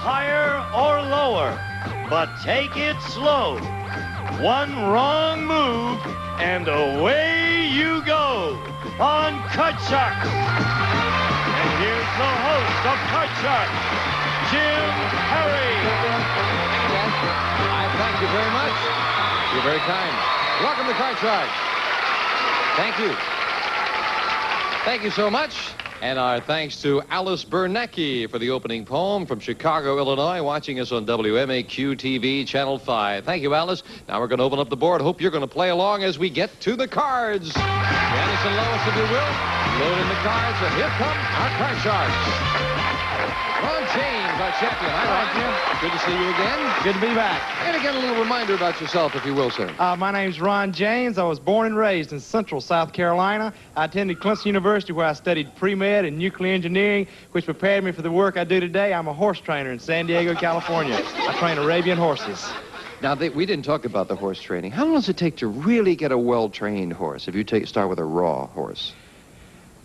higher or lower, but take it slow. One wrong move, and away you go on Cut Sharks. And here's the host of Cut Sharks, Jim Perry. I thank you very much. You're very kind. Welcome to Cut Sharks. Thank you. Thank you so much. And our thanks to Alice Bernacki for the opening poem from Chicago, Illinois, watching us on WMAQ-TV, Channel 5. Thank you, Alice. Now we're going to open up the board. Hope you're going to play along as we get to the cards. Janice and Lois, if you will, load in the cards, and here come our Card Sharks. Ron James, our champion. Hi, Ron. Good to see you again. Good to be back. And again, a little reminder about yourself, if you will, sir. My name's Ron James. I was born and raised in Central South Carolina. I attended Clemson University, where I studied pre-med and nuclear engineering, which prepared me for the work I do today. I'm a horse trainer in San Diego, California. I train Arabian horses. Now, we didn't talk about the horse training. How long does it take to really get a well-trained horse, if you start with a raw horse?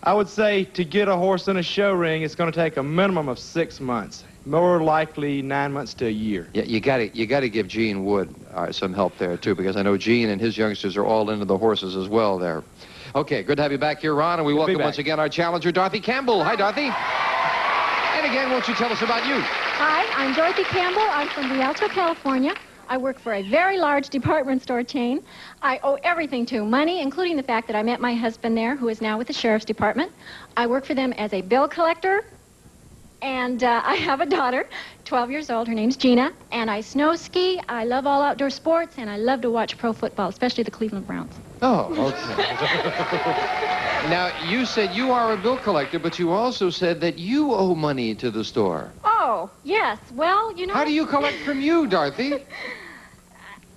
I would say to get a horse in a show ring, it's going to take a minimum of 6 months. More likely 9 months to a year. Yeah, you got to give Gene Wood some help there, too, because I know Gene and his youngsters are all into the horses as well there. Okay, good to have you back here, Ron, and we welcome once again our challenger, Dorothy Campbell. Hi, Dorothy. And again, won't you tell us about you? Hi, I'm Dorothy Campbell. I'm from Rialto, California. I work for a very large department store chain. I owe everything to money, including the fact that I met my husband there, who is now with the Sheriff's Department. I work for them as a bill collector, and I have a daughter, 12 years old. Her name's Gina, and I snow ski. I love all outdoor sports, and I love to watch pro football, especially the Cleveland Browns. Oh, okay. Now, you said you are a bill collector, but you also said that you owe money to the store. Oh, yes. Well, you know... How do you collect from you, Dorothy?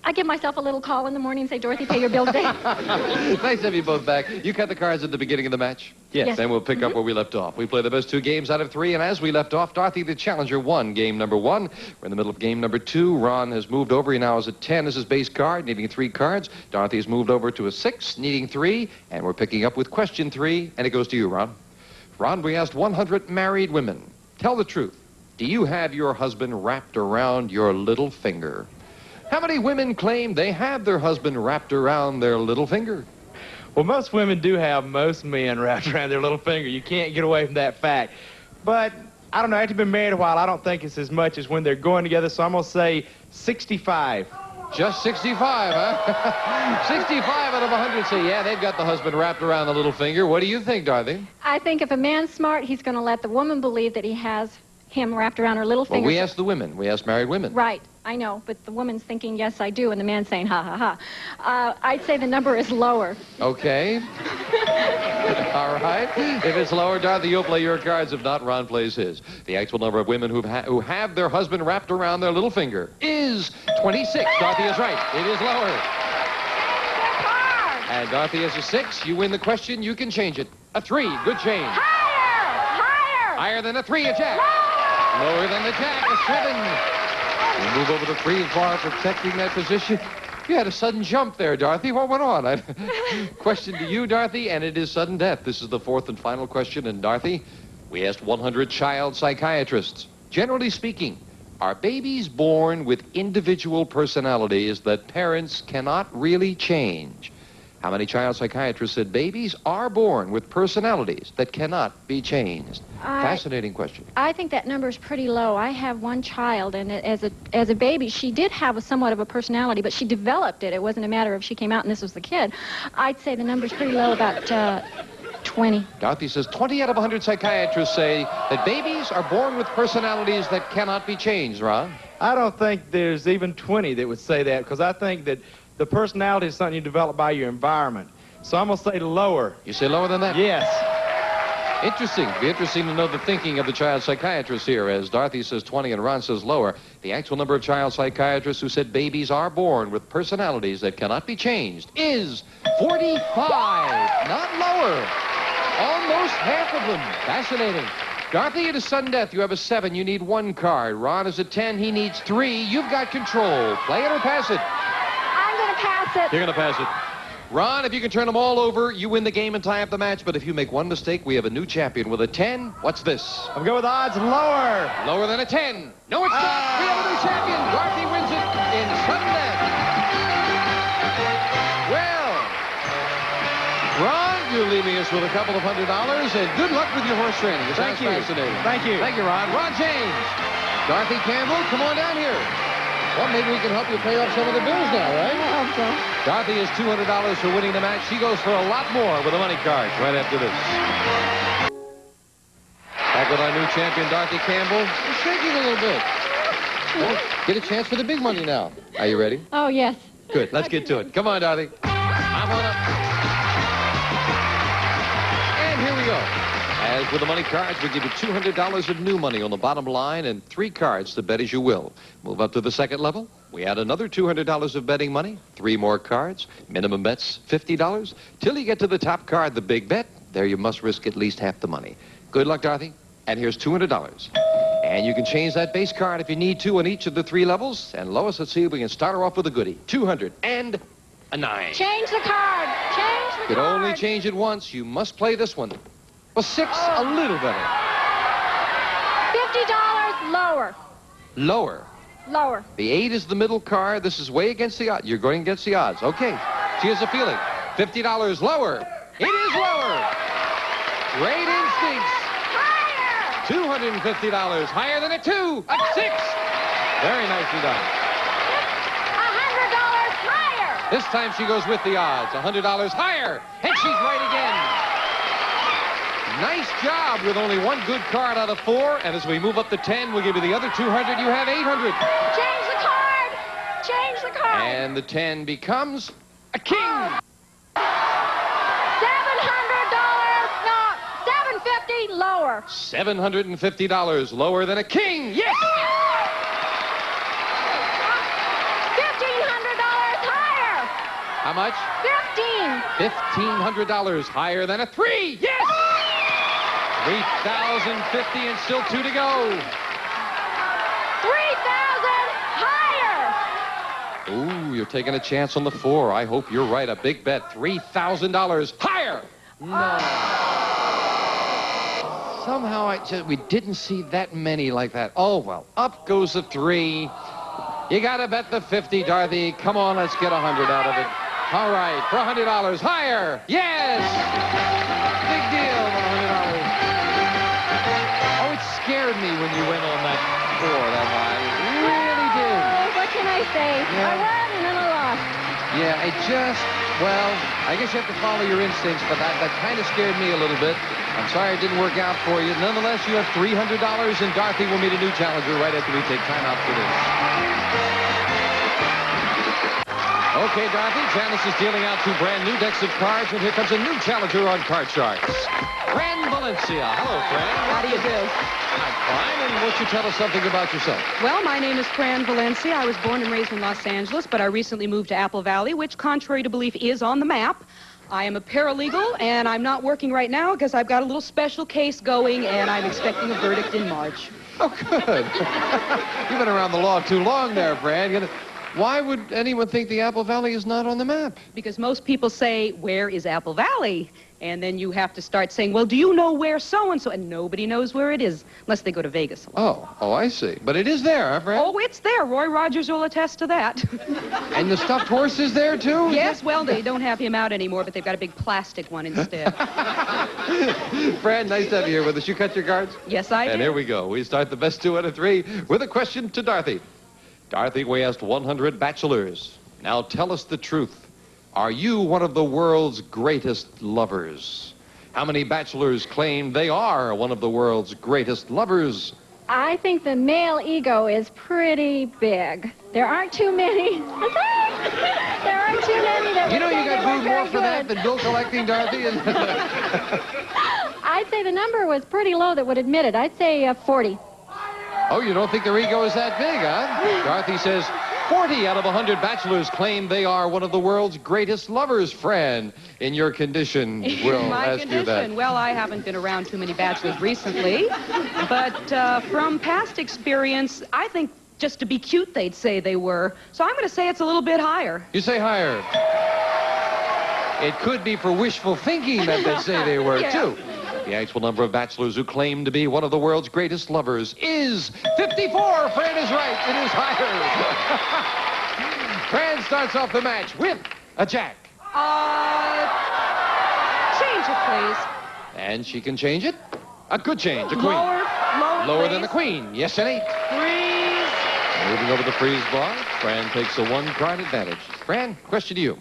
I give myself a little call in the morning and say, Dorothy, pay your bill today. Nice to have you both back. You cut the cards at the beginning of the match? Yes. Then we'll pick up where we left off. We play the best 2 games out of 3, and as we left off, Dorothy, the challenger, won game number 1. We're in the middle of game number 2. Ron has moved over. He now has a 10 as his base card, needing 3 cards. Dorothy's moved over to a 6, needing 3, and we're picking up with question 3, and it goes to you, Ron. Ron, we asked 100 married women. Tell the truth. Do you have your husband wrapped around your little finger? How many women claim they have their husband wrapped around their little finger? Well, most women do have most men wrapped around their little finger. You can't get away from that fact. But, I don't know, after been married a while, I don't think it's as much as when they're going together, so I'm going to say 65. Just 65, huh? 65 out of 100 say, yeah, they've got the husband wrapped around the little finger. What do you think, Dorothy? I think if a man's smart, he's going to let the woman believe that he has him wrapped around her little finger. Well, we asked the women. We asked married women. Right. I know, but the woman's thinking, yes, I do, and the man's saying, ha, ha, ha. I'd say the number is lower. Okay. All right. If it's lower, Dorothy, you'll play your cards. If not, Ron plays his. The actual number of women who have their husband wrapped around their little finger is 26. Dorothy is right. It is lower. And Dorothy has a 6. You win the question. You can change it. A 3. Good change. Higher! Higher! Higher than a 3, a jack. Lower than the jack, a 7. We move over to 3 and 4, protecting that position. You had a sudden jump there, Dorothy. What went on? Question to you, Dorothy, and it is sudden death. This is the 4th and final question. And, Dorothy, we asked 100 child psychiatrists. Generally speaking, are babies born with individual personalities that parents cannot really change? How many child psychiatrists said babies are born with personalities that cannot be changed? Fascinating question. I think that number is pretty low. I have one child, and as a baby, she did have somewhat of a personality, but she developed it. It wasn't a matter of she came out and this was the kid. I'd say the number's pretty low, about 20. Dorothy says 20 out of 100 psychiatrists say that babies are born with personalities that cannot be changed, Ron. I don't think there's even 20 that would say that, because I think that the personality is something you develop by your environment. So I'm going to say lower. You say lower than that? Yes. Interesting. It'd be interesting to know the thinking of the child psychiatrist here, as Dorothy says 20 and Ron says lower. The actual number of child psychiatrists who said babies are born with personalities that cannot be changed is 45. Not lower. Almost half of them. Fascinating. Dorothy, it is sudden death. You have a 7. You need 1 card. Ron is a 10. He needs 3. You've got control. Play it or pass it. I'm going to pass it. You're going to pass it. Ron, if you can turn them all over, you win the game and tie up the match. But if you make one mistake, we have a new champion with a 10. What's this? I'm going with odds lower. Lower than a 10. No, it's not. We have a new champion. Dorothy wins it in sudden death. Well, Ron, you leave me us with a couple of $100, and good luck with your horse training. It sounds fascinating. Thank you. Thank you, Ron. Ron James. Dorothy Campbell, come on down here. Well, maybe we can help you pay off some of the bills now, right? I hope so. Dorothy is $200 for winning the match. She goes for a lot more with the money cards right after this. Back with our new champion, Dorothy Campbell. She's shaking a little bit. Well, get a chance for the big money now. Are you ready? Oh, yes. Good. Let's get to it. Come on, Dorothy. I'm on up. And here we go. As with the money cards, we give you $200 of new money on the bottom line and 3 cards to bet as you will. Move up to the second level. We add another $200 of betting money, 3 more cards, minimum bets $50, till you get to the top card, the big bet. There you must risk at least half the money. Good luck, Dorothy. And here's $200. And you can change that base card if you need to on each of the 3 levels. And Lois, let's see if we can start her off with a goodie. 200 and a 9. Change the card. Change the You can card. only change it once. You must play this one. Well, 6, a little better. $50 lower. Lower. Lower. The 8 is the middle card. This is way against the odds. You're going against the odds. Okay. She has a feeling. $50 lower. It is lower. Great instincts. Higher. $250 higher than a 2. A 6. Very nicely done. $100 higher. This time she goes with the odds. $100 higher. And she's right again. Nice job with only 1 good card out of 4. And as we move up to 10, we'll give you the other 200. You have 800. Change the card. Change the card. And the 10 becomes a king. $700. No, $750 lower. $750 lower than a king. Yes! $1,500 higher. How much? 15. $1,500 higher than a 3. Yes! $3,050 and still 2 to go. 3,000 higher. Ooh, you're taking a chance on the 4. I hope you're right. A big bet. $3,000 higher. No. Somehow we didn't see that many like that. Oh, well, up goes the 3. You got to bet the 50, Dorothy. Come on, let's get 100 out of it. All right, for $100 higher. Yes! Big deal for $100. Oh, it scared me when you went on that 4 that high. It really did. Oh, what can I say? Yeah. I won and then I lost. Yeah, it just, well, I guess you have to follow your instincts, but that kind of scared me a little bit. I'm sorry it didn't work out for you. Nonetheless, you have $300, and Dorothy will meet a new challenger right after we take time out for this. Okay, Dorothy, Janice is dealing out 2 brand new decks of cards, and here comes a new challenger on Card Sharks. Fran Valencia. Hello, Fran. How do you do? I'm fine, and won't you tell us something about yourself? Well, my name is Fran Valencia. I was born and raised in Los Angeles, but I recently moved to Apple Valley, which, contrary to belief, is on the map. I am a paralegal, and I'm not working right now because I've got a little special case going, and I'm expecting a verdict in March. Oh, good. You've been around the law too long there, Fran. Why would anyone think the Apple Valley is not on the map? Because most people say, where is Apple Valley? And then you have to start saying, well, do you know where so-and-so? And nobody knows where it is, unless they go to Vegas. Oh, I see. But it is there, huh, Fran? Oh, it's there. Roy Rogers will attest to that. And the stuffed horse is there, too? Yes, well, they don't have him out anymore, but they've got a big plastic one instead. Fran, nice to have you here with us. You cut your cards? Yes, I did. And here we go. We start the best 2 out of 3 with a question to Dorothy. Dorothy, we asked 100 bachelors. Now tell us the truth. Are you one of the world's greatest lovers? How many bachelors claim they are one of the world's greatest lovers? I think the male ego is pretty big. There aren't too many. There aren't too many that You know would you say got they were booed more very for that good. than bill collecting, Dorothy? I'd say the number was pretty low that would admit it. I'd say 40. Oh, you don't think their ego is that big, huh? Dorothy says 40 out of 100 bachelors claim they are one of the world's greatest lovers. Fran, in your condition, we'll My ask condition. you that. Well, I haven't been around too many bachelors recently, but from past experience, I think just to be cute, they'd say they were. So I'm going to say it's a little bit higher. You say higher. It could be for wishful thinking that they say they were, too. The actual number of bachelors who claim to be one of the world's greatest lovers is 54. Fran is right. It is higher. Fran starts off the match with a jack. Change it, please. And she can change it. A good change, a queen. Lower, Than the queen. Yes, an 8. Freeze. Moving over the freeze bar, Fran takes a one-card advantage. Fran, question to you.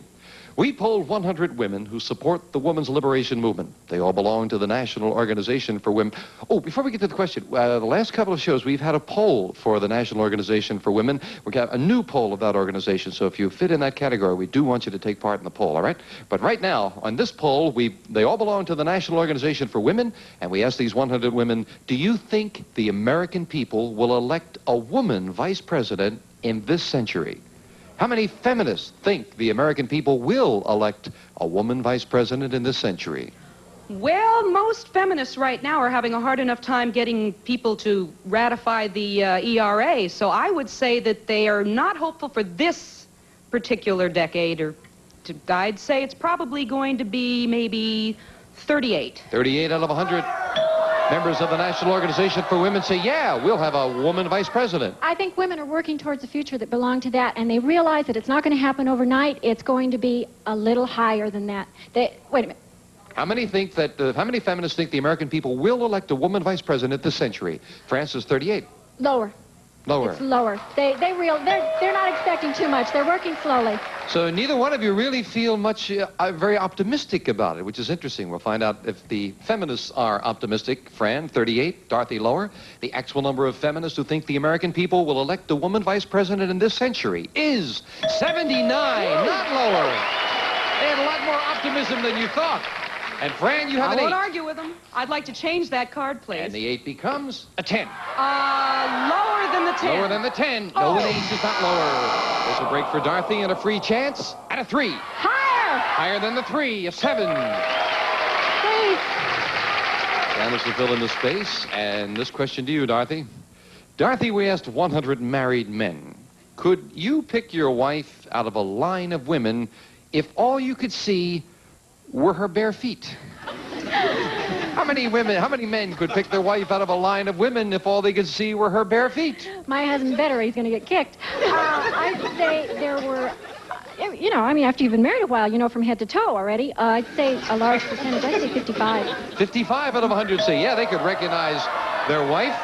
We polled 100 women who support the women's liberation movement. They all belong to the National Organization for Women. Oh, before we get to the question, the last couple of shows, we've had a poll for the National Organization for Women. We got a new poll of that organization, so if you fit in that category, we do want you to take part in the poll, all right? But right now, on this poll, they all belong to the National Organization for Women, and we asked these 100 women, do you think the American people will elect a woman vice president in this century? How many feminists think the American people will elect a woman vice president in this century? Well, most feminists right now are having a hard enough time getting people to ratify the ERA, so I would say that they are not hopeful for this particular decade, I'd say it's probably going to be maybe 38. 38 out of 100 members of the National Organization for Women say, yeah, we'll have a woman vice president. I think women are working towards a future that belong to that, and they realize that it's not going to happen overnight. It's going to be a little higher than that. Wait a minute. How many feminists think the American people will elect a woman vice president this century? France is 38. Lower. Lower. It's lower. They're not expecting too much. They're working slowly. So neither one of you really feel much very optimistic about it, which is interesting. We'll find out if the feminists are optimistic. Fran, 38. Dorothy, lower. The actual number of feminists who think the American people will elect a woman vice president in this century is 79, not lower. They had a lot more optimism than you thought. And Fran, you have an 8. I won't argue with them. I'd like to change that card, please. And the 8 becomes a 10. Lower than the 10. Lower than the 10. No, an 8 is not lower. There's a break for Dorothy and a free chance at a 3. Higher! Higher than the 3, a 7. Please. Janice will fill in the space. And this question to you, Dorothy. Dorothy, we asked 100 married men. Could you pick your wife out of a line of women if all you could see were her bare feet? How many men could pick their wife out of a line of women if all they could see were her bare feet? My husband better, he's going to get kicked. I'd say there were, after you've been married a while, from head to toe already, I'd say a large percentage. I'd say 55. 55 out of 100 say, yeah, they could recognize their wife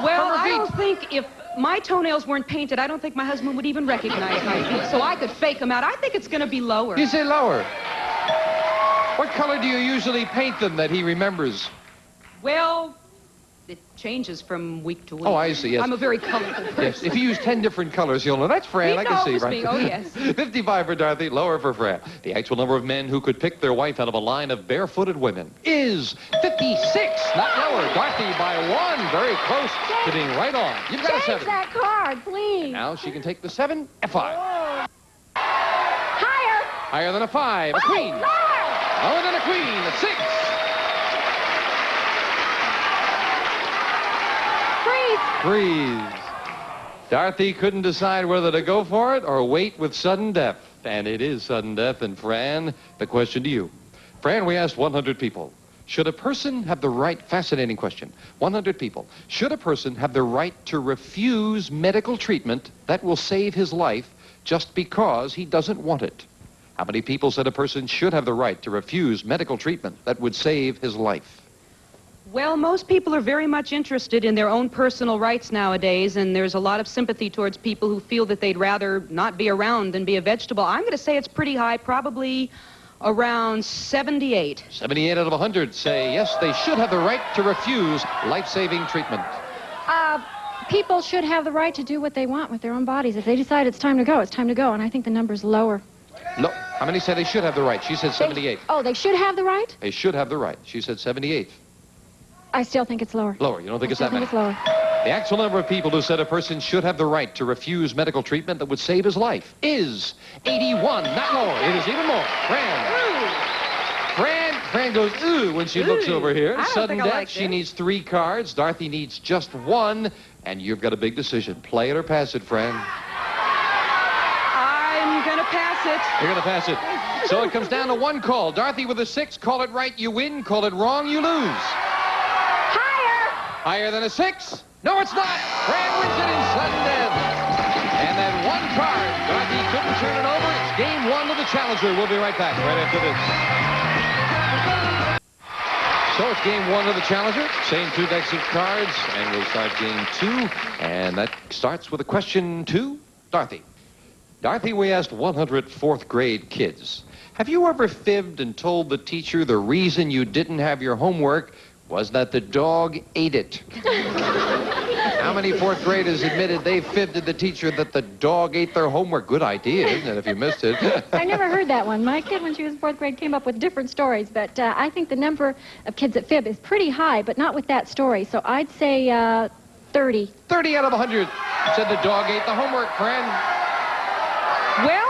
Well, from her I feet. don't think if my toenails weren't painted, I don't think my husband would even recognize my feet, so I could fake them out. I think it's going to be lower. You say lower. What color do you usually paint them that he remembers? Well, it changes from week to week. Oh, I see, yes. I'm a very colorful person. Yes, if you use 10 different colors, you'll know. That's Fran, I can see, knows right? me. Oh, yes. 55 for Dorothy, lower for Fran. The actual number of men who could pick their wife out of a line of barefooted women is 56, not lower. Dorothy by 1, very close to being right on. You've got a Change 7. that card, please. Now she can take the 7, a 5. Higher. Higher than a 5, a queen. Lower. Lower than a queen, a 6. Freeze. Dorothy couldn't decide whether to go for it or wait with sudden death. And it is sudden death. And Fran, the question to you. Fran, we asked 100 people. Should a person have the right, fascinating question, 100 people, should a person have the right to refuse medical treatment that will save his life just because he doesn't want it? How many people said a person should have the right to refuse medical treatment that would save his life? Well, most people are very much interested in their own personal rights nowadays, and there's a lot of sympathy towards people who feel that they'd rather not be around than be a vegetable. I'm going to say it's pretty high, probably around 78. 78 out of 100 say yes, they should have the right to refuse life-saving treatment. People should have the right to do what they want with their own bodies. If they decide it's time to go, it's time to go, and I think the number's lower. No, how many said they should have the right? She said 78. They should have the right? They should have the right. She said 78. I still think it's lower. Lower. You don't think it's I that still many? think it's lower. The actual number of people who said a person should have the right to refuse medical treatment that would save his life is 81, not lower. It is even more. Fran goes, ooh, when she looks over here. I don't Sudden think I death. like She this. needs 3 cards. Dorothy needs just 1. And you've got a big decision. Play it or pass it, Fran. I'm going to pass it. You're going to pass it. So it comes down to one call. Dorothy with a 6. Call it right, you win. Call it wrong, you lose. Higher! Higher than a 6? No, it's not. Fran wins it in sudden death. And then one card. Dorothy couldn't turn it over. It's game 1 of the Challenger. We'll be right back right after this. So it's game 1 of the Challenger. Same 2 decks of cards. And we'll start game 2. And that starts with a question to Dorothy. Dorothy, we asked 100 4th grade kids, have you ever fibbed and told the teacher the reason you didn't have your homework was that the dog ate it? How many 4th graders admitted they fibbed to the teacher that the dog ate their homework? Good idea, isn't it, if you missed it? I never heard that one. My kid, when she was in 4th grade, came up with different stories, but I think the number of kids that fib is pretty high, but not with that story. So I'd say 30. 30 out of 100 said the dog ate the homework, Fran. Well,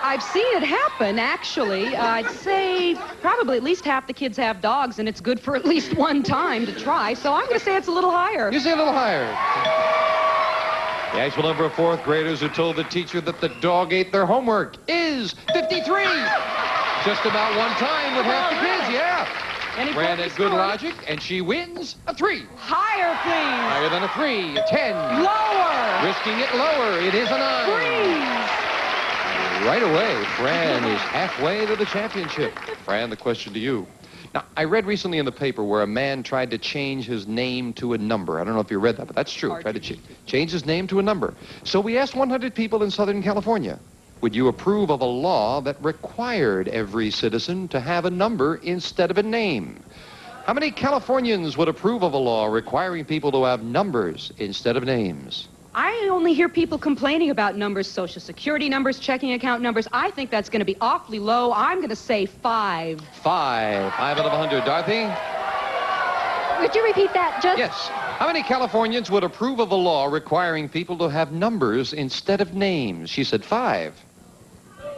I've seen it happen, actually. I'd say probably at least half the kids have dogs, and it's good for at least one time to try. So I'm going to say it's a little higher. You say a little higher. The actual number of 4th graders who told the teacher that the dog ate their homework is 53. Just about one time with half the kids, yeah. Fran had good logic, and she wins a 3. Higher, please. Higher than a 3, a 10. Lower. Risking it lower, it is a 9. Freeze. Right away, Fran is halfway to the championship. Fran, the question to you. Now, I read recently in the paper where a man tried to change his name to a number. I don't know if you read that, but that's true. Tried to change his name to a number. So we asked 100 people in Southern California, would you approve of a law that required every citizen to have a number instead of a name? How many Californians would approve of a law requiring people to have numbers instead of names? I only hear people complaining about numbers, Social Security numbers, checking account numbers. I think that's going to be awfully low. I'm going to say 5. 5. 5 out of 100. Dorothy? Would you repeat that? Just Yes. How many Californians would approve of a law requiring people to have numbers instead of names? She said 5.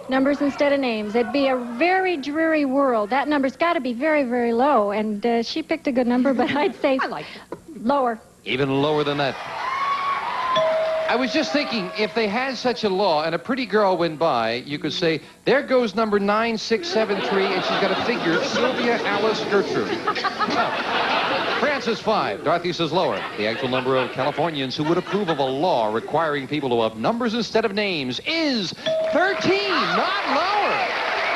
numbers instead of names. It'd be a very dreary world. That number's got to be very, very low. And she picked a good number, but I'd say I like it. Lower. Even lower than that. I was just thinking, if they had such a law and a pretty girl went by, you could say, there goes number 9673, and she's got a figure, Sylvia Alice Gertrude. Francis 5. Dorothy says lower. The actual number of Californians who would approve of a law requiring people to have numbers instead of names is 13, not lower.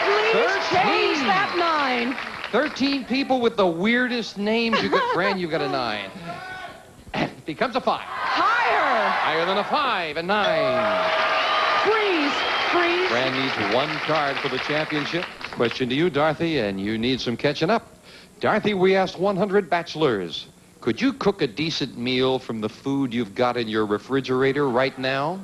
Please 13. change that 9. 13 people with the weirdest names. You got, Fran, you got a 9. Becomes a 5. Higher. Higher than a 5, a 9. Freeze. Freeze. Fran needs one card for the championship. Question to you, Dorothy, and you need some catching up. Dorothy, we asked 100 bachelors, could you cook a decent meal from the food you've got in your refrigerator right now?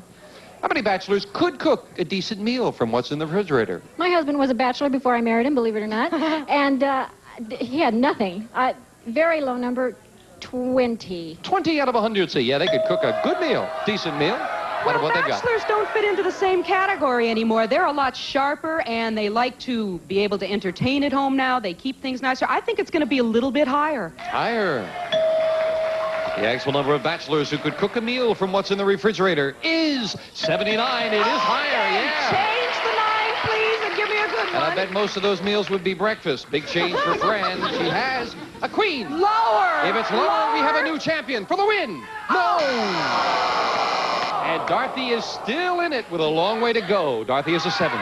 How many bachelors could cook a decent meal from what's in the refrigerator? My husband was a bachelor before I married him, believe it or not. And he had nothing. Very low number, 20. 20 out of 100 say, yeah, they could cook a good meal, decent meal. What Well, about they've got? bachelors don't fit into the same category anymore. They're a lot sharper, and they like to be able to entertain at home now. They keep things nicer. I think it's going to be a little bit higher. Higher. The actual number of bachelors who could cook a meal from what's in the refrigerator is 79. It is higher, yeah. Change the 9, please, and give me a good And I one. bet most of those meals would be breakfast. Big change for Fran. She has a queen. Lower. If it's lower, we have a new champion for the win. No! And Dorothy is still in it with a long way to go. Dorothy is a 7.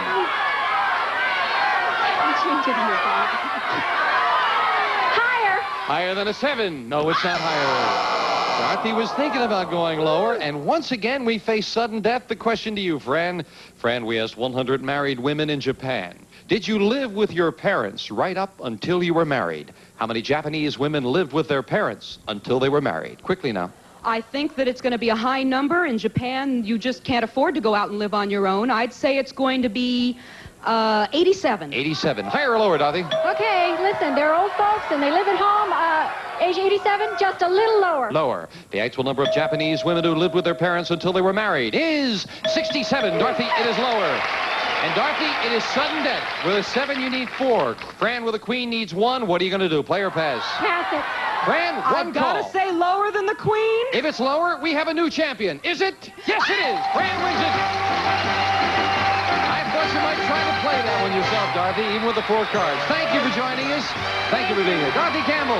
Higher. Higher than a 7. No, it's not higher. Dorothy was thinking about going lower, and once again, we face sudden death. The question to you, Fran. Fran, we asked 100 married women in Japan. Did you live with your parents right up until you were married? How many Japanese women lived with their parents until they were married? Quickly now. I think that it's going to be a high number. In Japan, you just can't afford to go out and live on your own. I'd say it's going to be 87. 87. Higher or lower, Dorothy? Okay, listen, they're old folks and they live at home. Age 87, just a little lower. Lower. The actual number of Japanese women who lived with their parents until they were married is 67. Dorothy, it is lower. And Dorothy, it is sudden death. With a 7, you need 4. Fran with a queen needs 1. What are you going to do? Play or pass? Pass it. Fran, one I've call. got to say lower than the queen. If it's lower, we have a new champion. Is it? Yes, it is. Fran wins it. I thought you might try to play that that one yourself, Dorothy, even with the 4 cards. Thank you for joining us. Thank you for being here. Dorothy Campbell,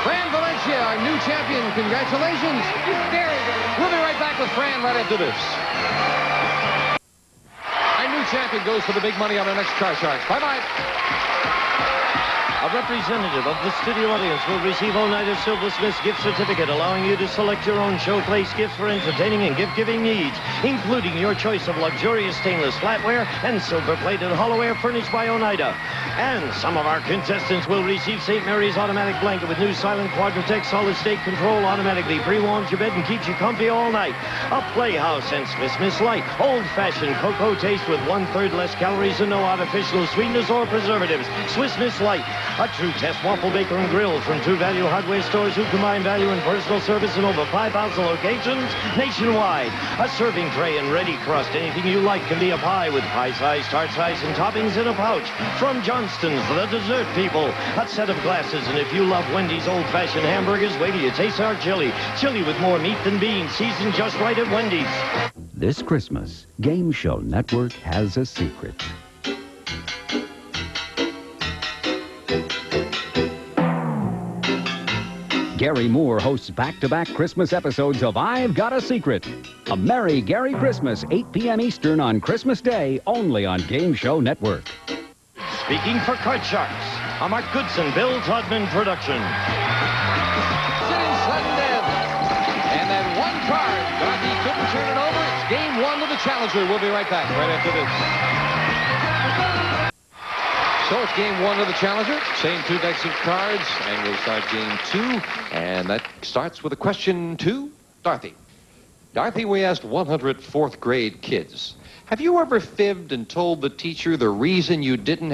Fran Valencia, our new champion. Congratulations. Very, very much. We'll be right back with Fran right after this. Our new champion goes for the big money on our next Car Sharks. Bye-bye. A representative of the studio audience will receive Oneida Silversmith's gift certificate, allowing you to select your own showplace gifts for entertaining and gift-giving needs, including your choice of luxurious stainless flatware and silver-plated hollowware furnished by Oneida. And some of our contestants will receive St. Mary's automatic blanket with new silent Quadratech solid-state control, automatically pre-warms your bed and keeps you comfy all night. A Playhouse and Smith Light, old-fashioned cocoa taste with 1/3 less calories and no artificial sweeteners or preservatives. Swiss Miss Light, a true test waffle baker and grill from True Value Hardware stores who combine value and personal service in over 5,000 locations nationwide. A serving tray and ready crust. Anything you like can be a pie with pie size, tart size, and toppings in a pouch. From Johnston's, the dessert people. A set of glasses, and if you love Wendy's old-fashioned hamburgers, wait till you taste our chili. Chili with more meat than beans, seasoned just right at Wendy's. This Christmas, Game Show Network has a secret. Gary Moore hosts back-to-back Christmas episodes of I've Got a Secret. A Merry Gary Christmas, 8 p.m. Eastern on Christmas Day, only on Game Show Network. Speaking for Card Sharks, a Mark Goodson-Todman Productions. Sitting sudden dead. And then one card. Dorothy couldn't turn it over. It's game 1 of the Challenger. We'll be right back right after this. So it's game 1 of the Challenger. Same 2 decks of cards. And we'll start game 2. And that starts with a question to Dorothy. Dorothy, we asked 100 4th grade kids, have you ever fibbed and told the teacher the reason you didn't